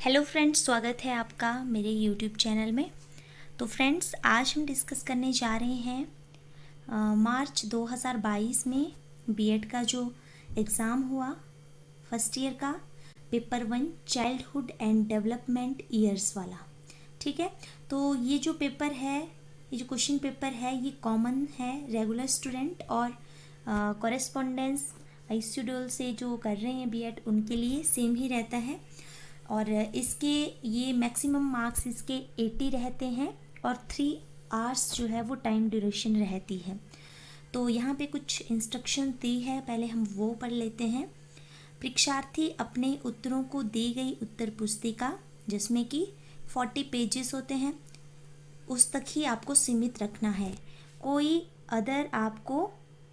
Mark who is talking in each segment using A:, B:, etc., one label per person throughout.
A: Hello friends, स्वागत है आपका मेरे यूट्यूब चैनल में। तो फ्रेंड्स, आज हम डिस्कस करने जा रहे हैं मार्च 2022 में बीएड का जो एग्ज़ाम हुआ फर्स्ट ईयर का, paper 1 childhood and development years वाला। ठीक है, तो ये जो पेपर है, ये जो क्वेश्चन पेपर है, ये कॉमन है रेगुलर स्टूडेंट और कॉरेस्पॉन्डेंस शेड्यूल से जो कर रहे हैं बीएड उनके लिए सेम ही रहता है। और इसके ये मैक्सिमम मार्क्स इसके 80 रहते हैं और 3 आवर्स जो है वो टाइम ड्यूरेशन रहती है। तो यहाँ पे कुछ इंस्ट्रक्शन दी है, पहले हम वो पढ़ लेते हैं। परीक्षार्थी अपने उत्तरों को दी गई उत्तर पुस्तिका, जिसमें कि 40 पेजेस होते हैं, उस तक ही आपको सीमित रखना है। कोई अदर आपको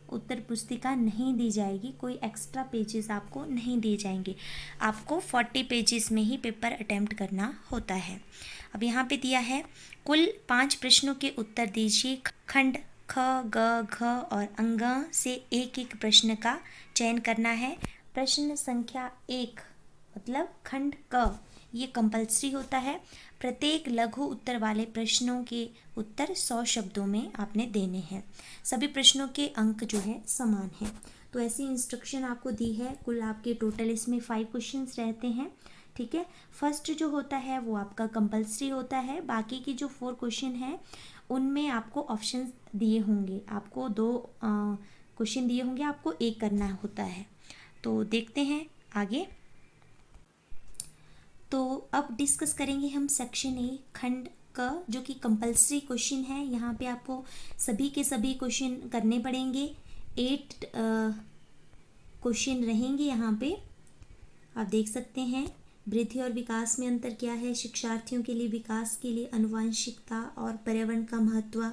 A: उत्तर पुस्तिका नहीं दी जाएगी, कोई एक्स्ट्रा पेजेस आपको नहीं दिए जाएंगे। आपको 40 पेजेस में ही पेपर अटेम्प्ट करना होता है। अब यहाँ पे दिया है कुल 5 प्रश्नों के उत्तर दीजिए। खंड ख, ग, घ और अंग से एक एक प्रश्न का चयन करना है। प्रश्न संख्या 1 मतलब खंड क, ये कंपल्सरी होता है। प्रत्येक लघु उत्तर वाले प्रश्नों के उत्तर 100 शब्दों में आपने देने हैं। सभी प्रश्नों के अंक जो है समान हैं। तो ऐसी इंस्ट्रक्शन आपको दी है। कुल आपके टोटल इसमें 5 क्वेश्चंस रहते हैं। ठीक है, फर्स्ट जो होता है वो आपका कंपल्सरी होता है। बाकी की जो 4 क्वेश्चन हैं उनमें आपको ऑप्शंस दिए होंगे। आपको 2 क्वेश्चन दिए होंगे, आपको एक करना होता है। तो देखते हैं आगे। तो अब डिस्कस करेंगे हम सेक्शन ए खंड का, जो कि कंपल्सरी क्वेश्चन है। यहाँ पे आपको सभी के सभी क्वेश्चन करने पड़ेंगे। 8 क्वेश्चन रहेंगे यहाँ पे। आप देख सकते हैं वृद्धि और विकास में अंतर क्या है, शिक्षार्थियों के लिए विकास के लिए आनुवंशिकता और पर्यावरण का महत्व,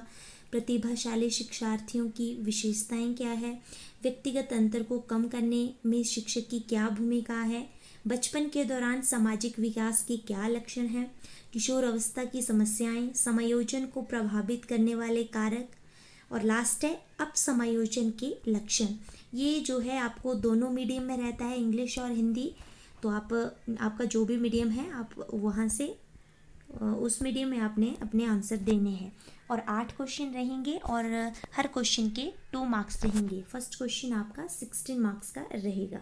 A: प्रतिभाशाली शिक्षार्थियों की विशेषताएं क्या है, व्यक्तिगत अंतर को कम करने में शिक्षक की क्या भूमिका है, बचपन के दौरान सामाजिक विकास के क्या लक्षण हैं, किशोर अवस्था की समस्याएं, समायोजन को प्रभावित करने वाले कारक, और लास्ट है अप समायोजन के लक्षण। ये जो है आपको दोनों मीडियम में रहता है, इंग्लिश और हिंदी। तो आपका जो भी मीडियम है आप वहाँ से उस मीडियम में आपने अपने आंसर देने हैं। और 8 क्वेश्चन रहेंगे और हर क्वेश्चन के 2 मार्क्स रहेंगे। फर्स्ट क्वेश्चन आपका 16 मार्क्स का रहेगा।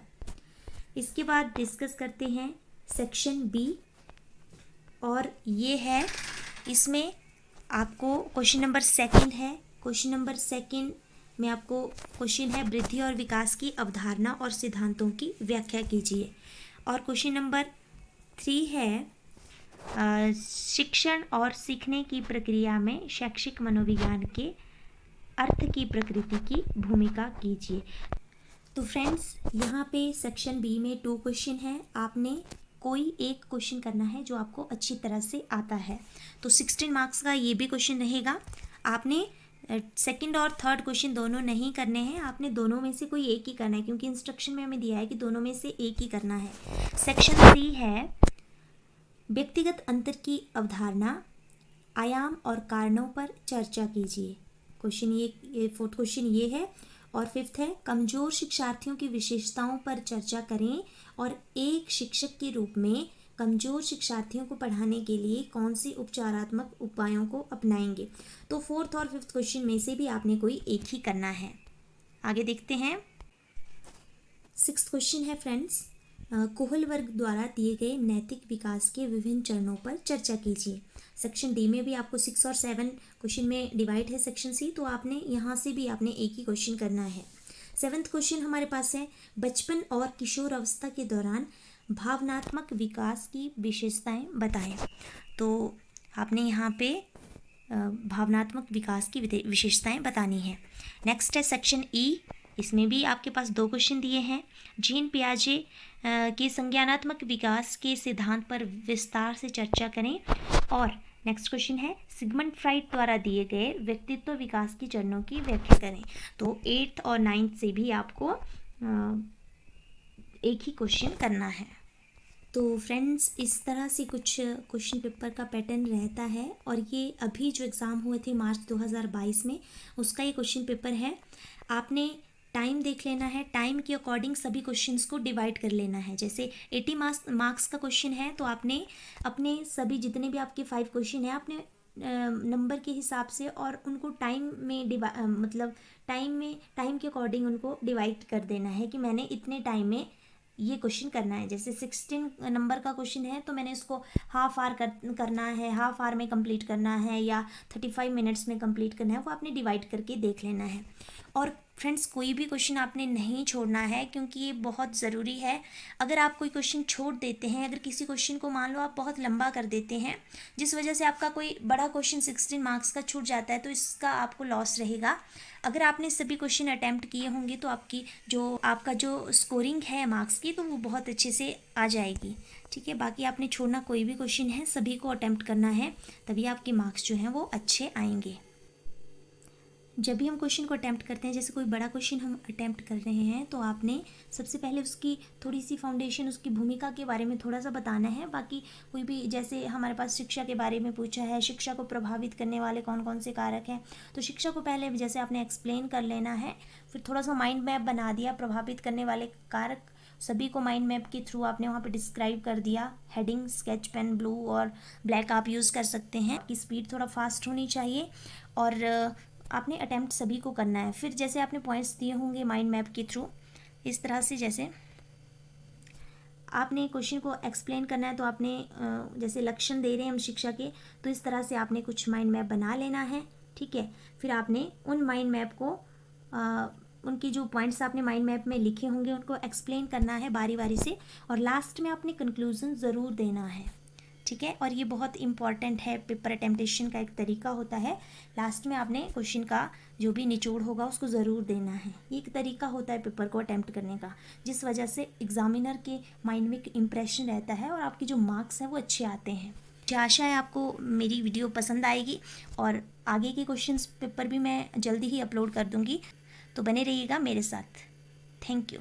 A: इसके बाद डिस्कस करते हैं सेक्शन बी, और ये है, इसमें आपको क्वेश्चन नंबर 2 है। क्वेश्चन नंबर 2 में आपको क्वेश्चन है वृद्धि और विकास की अवधारणा और सिद्धांतों की व्याख्या कीजिए। और क्वेश्चन नंबर 3 है शिक्षण और सीखने की प्रक्रिया में शैक्षिक मनोविज्ञान के अर्थ की प्रकृति की भूमिका कीजिए। तो फ्रेंड्स, यहाँ पे सेक्शन बी में 2 क्वेश्चन है। आपने कोई एक क्वेश्चन करना है जो आपको अच्छी तरह से आता है। तो 16 मार्क्स का ये भी क्वेश्चन रहेगा। आपने सेकंड और थर्ड क्वेश्चन दोनों नहीं करने हैं, आपने दोनों में से कोई एक ही करना है, क्योंकि इंस्ट्रक्शन में हमें दिया है कि दोनों में से एक ही करना है। सेक्शन 3 है व्यक्तिगत अंतर की अवधारणा, आयाम और कारणों पर चर्चा कीजिए। क्वेश्चन ये 4th क्वेश्चन ये है। और 5th है कमजोर शिक्षार्थियों की विशेषताओं पर चर्चा करें और एक शिक्षक के रूप में कमजोर शिक्षार्थियों को पढ़ाने के लिए कौन से उपचारात्मक उपायों को अपनाएंगे। तो 4th और 5th क्वेश्चन में से भी आपने कोई एक ही करना है। आगे देखते हैं। 6th क्वेश्चन है फ्रेंड्स, कोहल वर्ग द्वारा दिए गए नैतिक विकास के विभिन्न चरणों पर चर्चा कीजिए। सेक्शन डी में भी आपको 6 और 7 क्वेश्चन में डिवाइड है सेक्शन सी, तो आपने यहाँ से भी आपने एक ही क्वेश्चन करना है। 7th क्वेश्चन हमारे पास है बचपन और किशोर अवस्था के दौरान भावनात्मक विकास की विशेषताएं बताएं। तो आपने यहाँ पे भावनात्मक विकास की विशेषताएं बतानी है। नेक्स्ट है सेक्शन ई, इसमें भी आपके पास 2 क्वेश्चन दिए हैं। जीन पियाजे के संज्ञानात्मक विकास के सिद्धांत पर विस्तार से चर्चा करें। और नेक्स्ट क्वेश्चन है सिगमंड फ्राइड द्वारा दिए गए व्यक्तित्व विकास की चरणों की व्याख्या करें। तो 8th और 9th से भी आपको एक ही क्वेश्चन करना है। तो फ्रेंड्स, इस तरह से कुछ क्वेश्चन पेपर का पैटर्न रहता है। और ये अभी जो एग्ज़ाम हुए थे मार्च 2022 में, उसका ये क्वेश्चन पेपर है। आपने टाइम देख लेना है, टाइम के अकॉर्डिंग सभी क्वेश्चंस को डिवाइड कर लेना है। जैसे 80 मार्क्स का क्वेश्चन है तो आपने अपने सभी जितने भी आपके 5 क्वेश्चन हैं आपने नंबर के हिसाब से और उनको टाइम में मतलब टाइम के अकॉर्डिंग उनको डिवाइड कर देना है कि मैंने इतने टाइम में ये क्वेश्चन करना है। जैसे 16 नंबर का क्वेश्चन है तो मैंने इसको हाफ आवर करना है, हाफ आवर में कंप्लीट करना है या 35 मिनट्स में कंप्लीट करना है, वो आपने डिवाइड करके देख लेना है। और फ्रेंड्स कोई भी क्वेश्चन आपने नहीं छोड़ना है क्योंकि ये बहुत ज़रूरी है। अगर आप कोई क्वेश्चन छोड़ देते हैं, अगर किसी क्वेश्चन को मान लो आप बहुत लंबा कर देते हैं जिस वजह से आपका कोई बड़ा क्वेश्चन 16 मार्क्स का छूट जाता है तो इसका आपको लॉस रहेगा। अगर आपने सभी क्वेश्चन अटैम्प्ट किए होंगे तो आपका जो स्कोरिंग है मार्क्स की तो वो बहुत अच्छे से आ जाएगी। ठीक है, बाकी आपने छोड़ना कोई भी क्वेश्चन है, सभी को अटैम्प्ट करना है, तभी आपके मार्क्स जो हैं वो अच्छे आएंगे। जब भी हम क्वेश्चन को अटैम्प्ट करते हैं, जैसे कोई बड़ा क्वेश्चन हम अटैम्प्ट कर रहे हैं तो आपने सबसे पहले उसकी थोड़ी सी फाउंडेशन, उसकी भूमिका के बारे में थोड़ा सा बताना है। बाकी कोई भी, जैसे हमारे पास शिक्षा के बारे में पूछा है, शिक्षा को प्रभावित करने वाले कौन कौन से कारक हैं, तो शिक्षा को पहले जैसे आपने एक्सप्लेन कर लेना है। फिर थोड़ा सा माइंड मैप बना दिया, प्रभावित करने वाले कारक सभी को माइंड मैप के थ्रू आपने वहाँ पे डिस्क्राइब कर दिया। हेडिंग स्केच पेन ब्लू और ब्लैक आप यूज़ कर सकते हैं। आपकी स्पीड थोड़ा फास्ट होनी चाहिए और आपने अटैम्प्ट सभी को करना है। फिर जैसे आपने पॉइंट्स दिए होंगे माइंड मैप के थ्रू, इस तरह से जैसे आपने क्वेश्चन को एक्सप्लेन करना है तो आपने जैसे लक्षण दे रहे हैं हम शिक्षा के, तो इस तरह से आपने कुछ माइंड मैप बना लेना है। ठीक है, फिर आपने उन माइंड मैप को उनकी जो पॉइंट्स आपने माइंड मैप में लिखे होंगे उनको एक्सप्लेन करना है बारी बारी से, और लास्ट में आपने कंक्लूजन ज़रूर देना है। ठीक है, और ये बहुत इंपॉर्टेंट है, पेपर अटेम्प्टेशन का एक तरीका होता है। लास्ट में आपने क्वेश्चन का जो भी निचोड़ होगा उसको ज़रूर देना है। ये एक तरीका होता है पेपर को अटेम्प्ट करने का, जिस वजह से एग्जामिनर के माइंड में एक इम्प्रेशन रहता है और आपके जो मार्क्स हैं वो अच्छे आते हैं। मुझे आशा है आपको मेरी वीडियो पसंद आएगी और आगे के क्वेश्चंस पेपर भी मैं जल्दी ही अपलोड कर दूँगी, तो बने रहिएगा मेरे साथ। Thank you.